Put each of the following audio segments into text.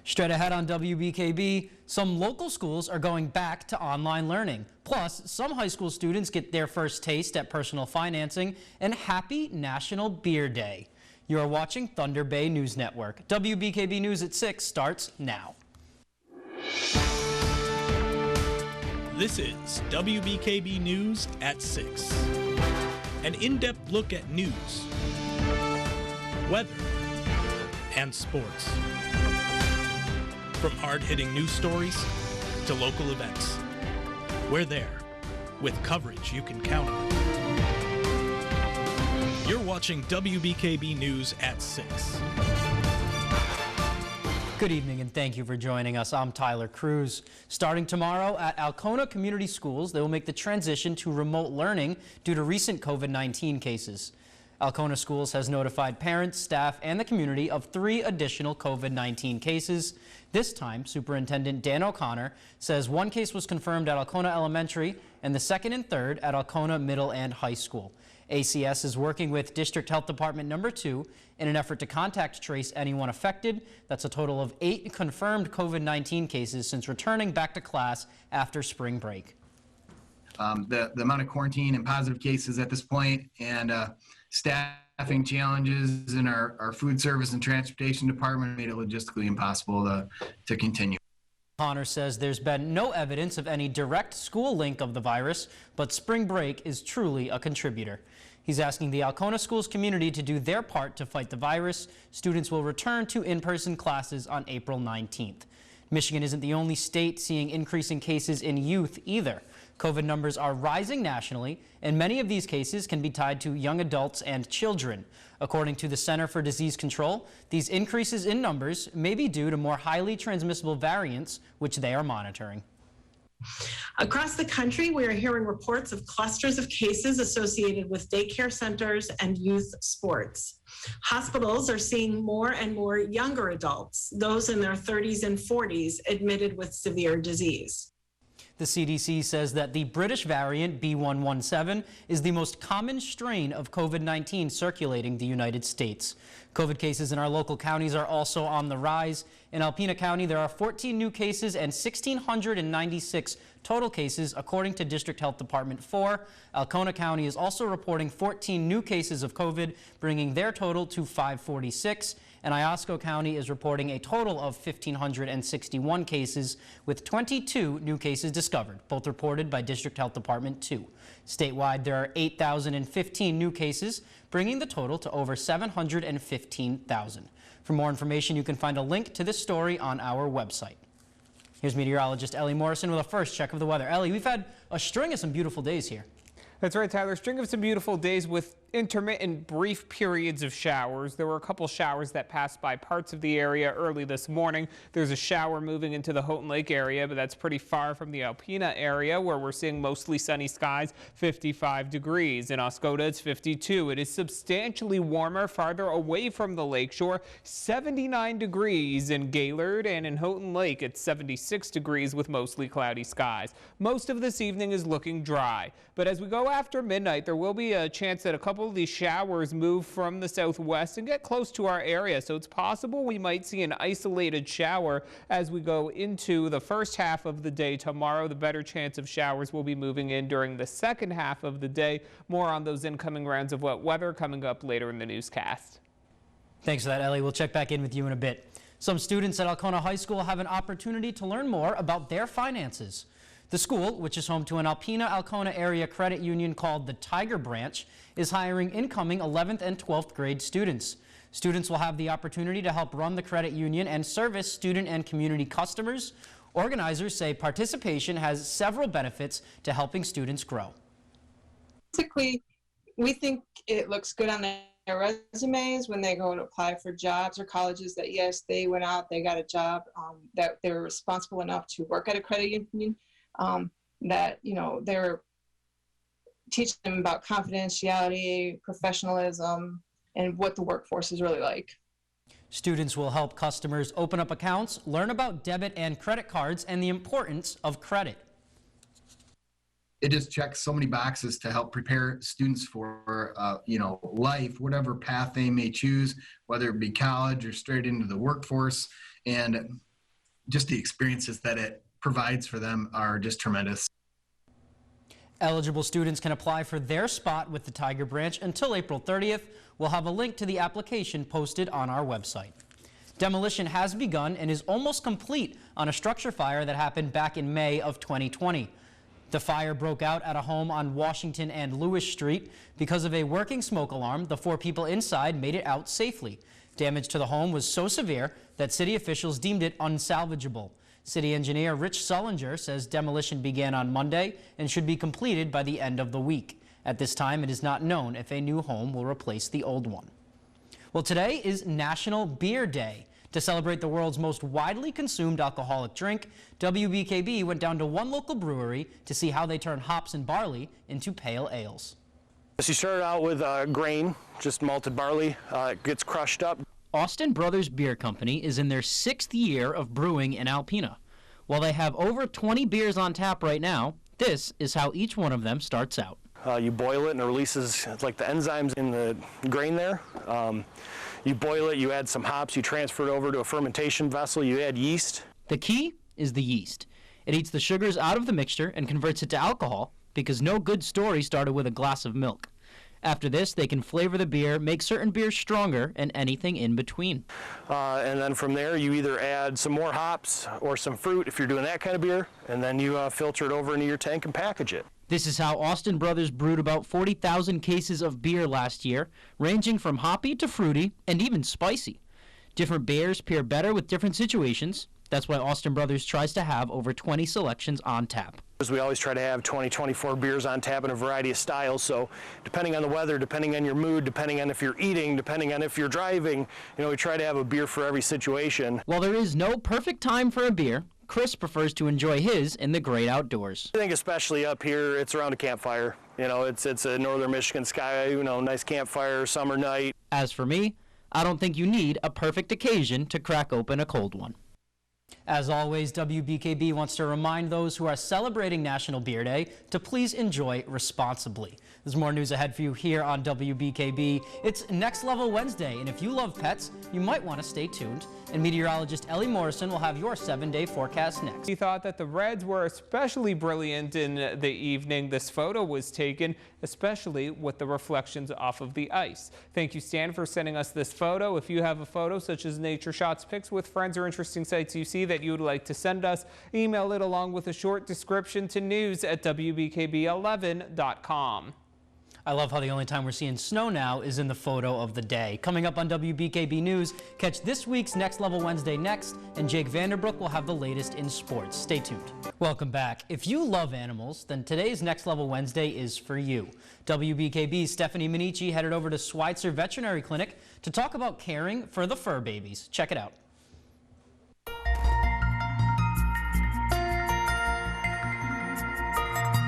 Straight ahead on WBKB, some local schools are going back to online learning. Plus, some high school students get their first taste at personal financing, and happy National Beer Day. You are watching Thunder Bay News Network. WBKB News at 6 starts now. This is WBKB News at 6. An in-depth look at news, weather, and sports. From hard-hitting news stories to local events, we're there with coverage you can count on. You're watching WBKB News at 6. Good evening and thank you for joining us. I'm Tyler Cruz. Starting tomorrow at Alpena Community Schools, they will make the transition to remote learning due to recent COVID-19 cases. Alpena Schools has notified parents, staff, and the community of 3 additional COVID-19 cases. This time, Superintendent Dan O'Connor says 1 case was confirmed at Alpena Elementary and the 2nd and 3rd at Alpena Middle and High School. ACS is working with District Health Department number 2 in an effort to contact trace anyone affected. That's a total of 8 confirmed COVID-19 cases since returning back to class after spring break. The amount of quarantine and positive cases at this point and staffing challenges in our food service and transportation department made it logistically impossible to continue. Connor says there's been no evidence of any direct school link of the virus, but spring break is truly a contributor. He's asking the Alpena Schools community to do their part to fight the virus. Students will return to in-person classes on April 19th. Michigan isn't the only state seeing increasing cases in youth either. COVID numbers are rising nationally, and many of these cases can be tied to young adults and children. According to the Center for Disease Control, these increases in numbers may be due to more highly transmissible variants, which they are monitoring. Across the country, we are hearing reports of clusters of cases associated with daycare centers and youth sports. Hospitals are seeing more and more younger adults, those in their 30s and 40s, admitted with severe disease. The CDC says that the British variant B.1.1.7 is the most common strain of COVID-19 circulating the United States. COVID cases in our local counties are also on the rise. In Alpena County, there are 14 new cases and 1,696 total cases, according to District Health Department 4. Alpena County is also reporting 14 new cases of COVID, bringing their total to 546. And Iosco County is reporting a total of 1,561 cases, with 22 new cases discovered, both reported by District Health Department 2. Statewide, there are 8,015 new cases, bringing the total to over 715,000. For more information, you can find a link to this story on our website. Here's meteorologist Ellie Morrison with a first check of the weather. Ellie, we've had a string of some beautiful days here. That's right, Tyler. String of some beautiful days with intermittent brief periods of showers. There were a couple showers that passed by parts of the area early this morning. There's a shower moving into the Houghton Lake area, but that's pretty far from the Alpena area, where we're seeing mostly sunny skies, 55 degrees. In Oscoda, it's 52. It is substantially warmer farther away from the lakeshore, 79 degrees in Gaylord, and in Houghton Lake, it's 76 degrees with mostly cloudy skies. Most of this evening is looking dry, but as we go after midnight, there will be a chance that a couple of these showers move from the southwest and get close to our area, so it's possible we might see an isolated shower as we go into the first half of the day tomorrow. The better chance of showers will be moving in during the second half of the day. More on those incoming rounds of wet weather coming up later in the newscast. Thanks for that, Ellie. We'll check back in with you in a bit. Some students at Alpena High School have an opportunity to learn more about their finances. The school, which is home to an Alpena-Alcona area credit union called the Tiger Branch, is hiring incoming 11th and 12th grade students. Students will have the opportunity to help run the credit union and service student and community customers. Organizers say participation has several benefits to helping students grow. Basically, we think it looks good on their resumes when they go and apply for jobs or colleges that, yes, they went out, they got a job, that they were responsible enough to work at a credit union. That, you know, they're teaching them about confidentiality, professionalism, and what the workforce is really like. Students will help customers open up accounts, learn about debit and credit cards, and the importance of credit. It just checks so many boxes to help prepare students for, life, whatever path they may choose, whether it be college or straight into the workforce. and just the experiences that it provides for them are just tremendous. Eligible students can apply for their spot with the Tiger Branch until April 30th. We'll have a link to the application posted on our website. Demolition has begun and is almost complete on a structure fire that happened back in May of 2020. The fire broke out at a home on Washington and Lewis Street. Because of a working smoke alarm, the 4 people inside made it out safely. Damage to the home was so severe that city officials deemed it unsalvageable. City engineer Rich Sullinger says demolition began on Monday and should be completed by the end of the week. At this time, it is not known if a new home will replace the old one. Well, today is National Beer Day. To celebrate the world's most widely consumed alcoholic drink, WBKB went down to one local brewery to see how they turn hops and barley into pale ales. So you started out with grain, just malted barley. It gets crushed up. Austin Brothers Beer Company is in their 6th year of brewing in Alpena. While they have over 20 beers on tap right now, this is how each one of them starts out. You boil it and it releases like the enzymes in the grain there. You boil it, you add some hops, you transfer it over to a fermentation vessel, you add yeast. The key is the yeast. It eats the sugars out of the mixture and converts it to alcohol because no good story started with a glass of milk. After this, they can flavor the beer, make certain beers stronger, and anything in between. And then from there, you either add some more hops or some fruit if you're doing that kind of beer, and then you filter it over into your tank and package it. This is how Austin Brothers brewed about 40,000 cases of beer last year, ranging from hoppy to fruity and even spicy. Different beers pair better with different situations. That's why Austin Brothers tries to have over 20 selections on tap. We always try to have 24 beers on tap in a variety of styles, so depending on the weather, depending on your mood, depending on if you're eating, depending on if you're driving, we try to have a beer for every situation. While there is no perfect time for a beer, Chris prefers to enjoy his in the great outdoors. I think especially up here, it's around a campfire. It's a northern Michigan sky, nice campfire, summer night. As for me, I don't think you need a perfect occasion to crack open a cold one. As always, WBKB wants to remind those who are celebrating National Beer Day to please enjoy responsibly. There's more news ahead for you here on WBKB. It's Next Level Wednesday, and if you love pets, you might want to stay tuned. And meteorologist Ellie Morrison will have your 7-day forecast next. He thought that the Reds were especially brilliant in the evening. This photo was taken, especially with the reflections off of the ice. Thank you, Stan, for sending us this photo. If you have a photo such as nature shots, pics with friends, or interesting sights you see that you would like to send us, email it along with a short description to news@WBKB11.com. I love how the only time we're seeing snow now is in the photo of the day. Coming up on WBKB News, catch this week's Next Level Wednesday next, and Jake Vanderbrook will have the latest in sports. Stay tuned. Welcome back. If you love animals, then today's Next Level Wednesday is for you. WBKB's Stephanie Minichi headed over to Schweitzer Veterinary Clinic to talk about caring for the fur babies. Check it out.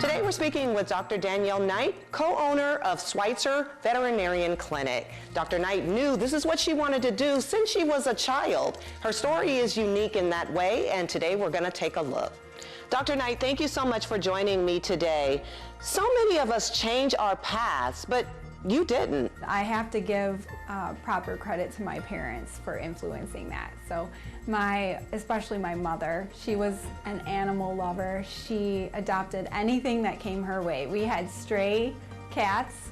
Today we're speaking with Dr. Danielle Knight, co-owner of Schweitzer Veterinarian Clinic. Dr. Knight knew this is what she wanted to do since she was a child. Her story is unique in that way, and today we're going to take a look. Dr. Knight, thank you so much for joining me today. So many of us change our paths, but you didn't. I have to give proper credit to my parents for influencing that. So especially my mother, she was an animal lover. She adopted anything that came her way. We had stray cats.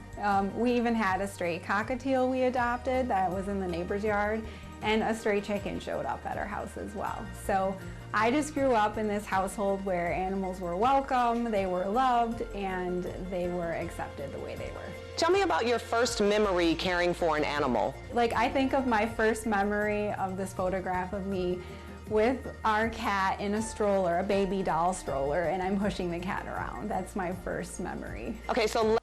We even had a stray cockatiel we adopted that was in the neighbor's yard, and a stray chicken showed up at our house as well. So I just grew up in this household where animals were welcome, they were loved, and they were accepted the way they were. Tell me about your first memory caring for an animal. I think of my first memory of this photograph of me with our cat in a stroller, a baby doll stroller, and I'm pushing the cat around. That's my first memory. Okay, so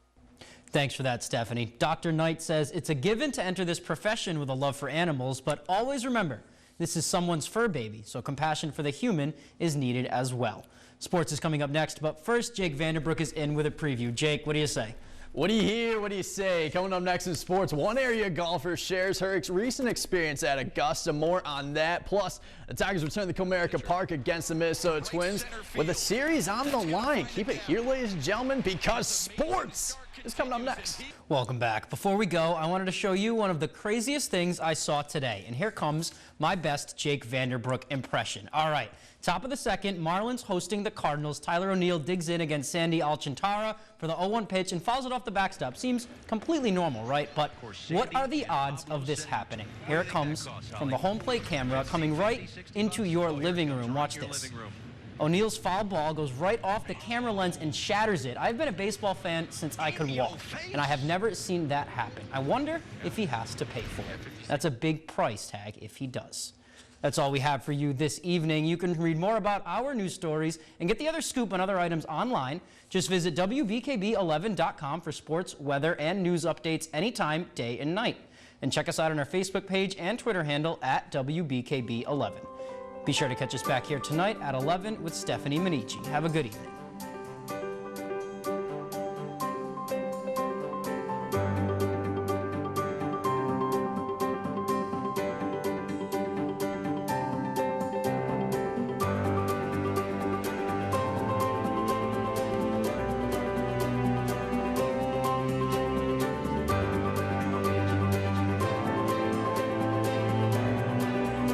Thanks for that, Stephanie. Dr. Knight says it's a given to enter this profession with a love for animals, but always remember, this is someone's fur baby, so compassion for the human is needed as well. Sports is coming up next, but first, Jake Vanderbrook is in with a preview. Jake, what do you say? What do you hear? What do you say? Coming up next in sports, one area golfer shares her recent experience at Augusta. More on that. Plus, the Tigers return to Comerica Park against the Minnesota Twins with a series on the line. Keep it here, ladies and gentlemen, because sports is coming up next. Welcome back. Before we go, I wanted to show you one of the craziest things I saw today. And here comes my best Jake Vanderbrook impression. All right, top of the second, Marlins hosting the Cardinals. Tyler O'Neill digs in against Sandy Alcantara for the 0-1 pitch and fouls it off the backstop. Seems completely normal, right? But what are the odds of this happening? Here it comes from the home plate camera coming right into your living room. Watch this. O'Neill's foul ball goes right off the camera lens and shatters it. I've been a baseball fan since I could walk, and I have never seen that happen. I wonder if he has to pay for it. That's a big price tag if he does. That's all we have for you this evening. You can read more about our news stories and get the other scoop on other items online. Just visit WBKB11.com for sports, weather, and news updates anytime, day and night. And check us out on our Facebook page and Twitter handle at WBKB11. Be sure to catch us back here tonight at 11 with Stephanie Minichi. Have a good evening.